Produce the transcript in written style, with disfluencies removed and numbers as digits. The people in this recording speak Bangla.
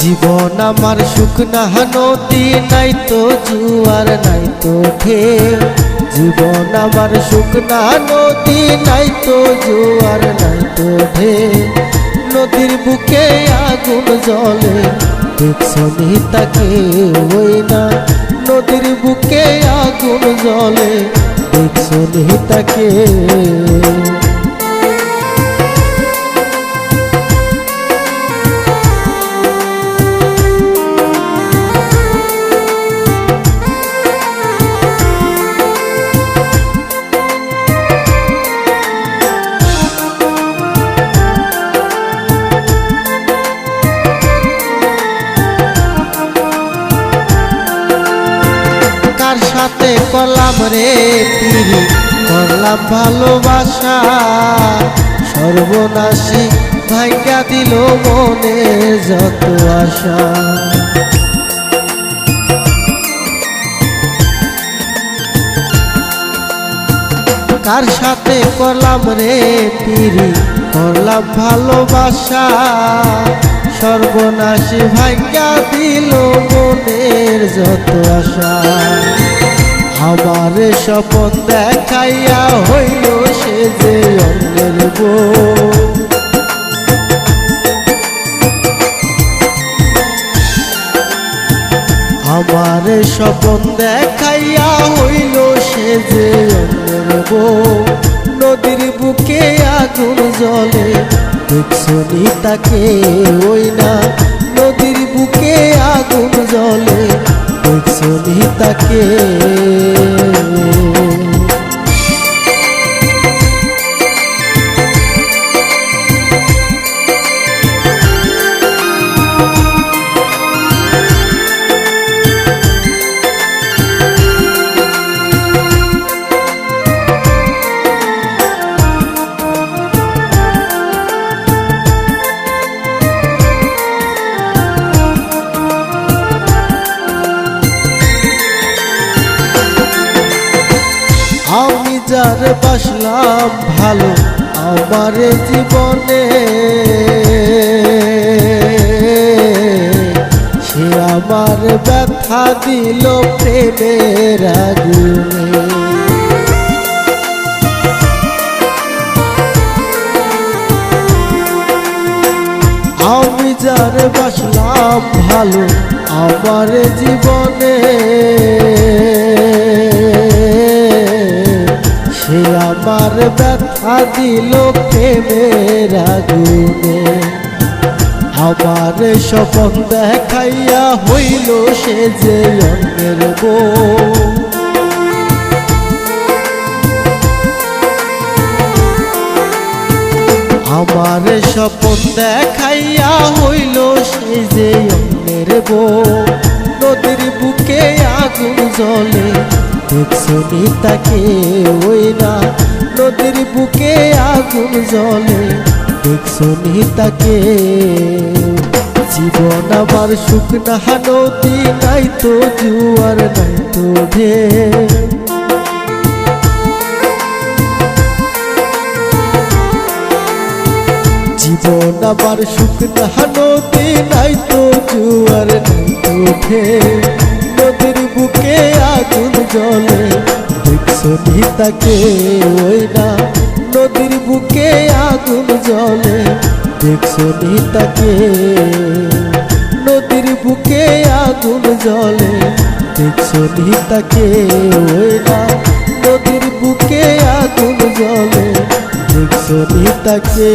জীবন আমার শুকনা নদী, নাই তো জুয়ার নাই তো ঢেউ। জীবন আমার শুকনা নদী, নাই তো জুয়ার নাই তো ঢেউ। নদীর বুকে আগুন জ্বলে, দেখছনি তাকে ওই না। নদীর বুকে আগুন জ্বলে, দেখছনি তাকে। সাথে করলাম রে পিরি, করলাম ভালোবাসা, সর্বনাশী ভাঙ্গা দিল মনে যত আশা। কার সাথে করলাম রে পিরি, করলাম ভালোবাসা, সর্বনাশী ভাঙ্গা দিল মনের যত আশা। আমার স্বপন দেখাইয়া হইল সে যে অন্যের বউ। আমার স্বপন দেখাইয়া হইল সে যে অন্যের বউ। নদীর বুকে আগুন জ্বলে, দেখছনি তাকে ওই না। নদীর বুকে আগুন জ্বলে, দেখছনি তাকে। আমি যার বাসলাম ভালো আমার জীবনে, সে আমার ব্যথা দিল প্রেমের আগুনে। আমি যার বাসলাম ভালো আমার জীবনে, সে আমার ব্যথা দিল প্রেমের আগুনে। আমার স্বপন দেখাইয়া হইল সে যে অন্যের বউ। আমার স্বপন দেখাইয়া হইল সে যে অন্যের বউ। নদীর বুকে আগুন জ্বলে, দেখছনি তাকে ওই না। নদীর বুকে আগুন জ্বলে, দেখছনি তাকে। জীবন আমার শুকনা নদী, নাই তো জুয়ার নাই তো ঢেউ। জীবন আমার শুকনা নদী, নাই তো জুয়ার নাই তো ঢেউ। নদীর বুকে আগুন জ্বলে, দেখছনি তাকে ওই না। নদীর বুকে আগুন জ্বলে, দেখছনি তাকে। নদীর বুকে আগুন জ্বলে, দেখছনি তাকে ওই না। নদীর বুকে আগুন জ্বলে, দেখছনি তাকে।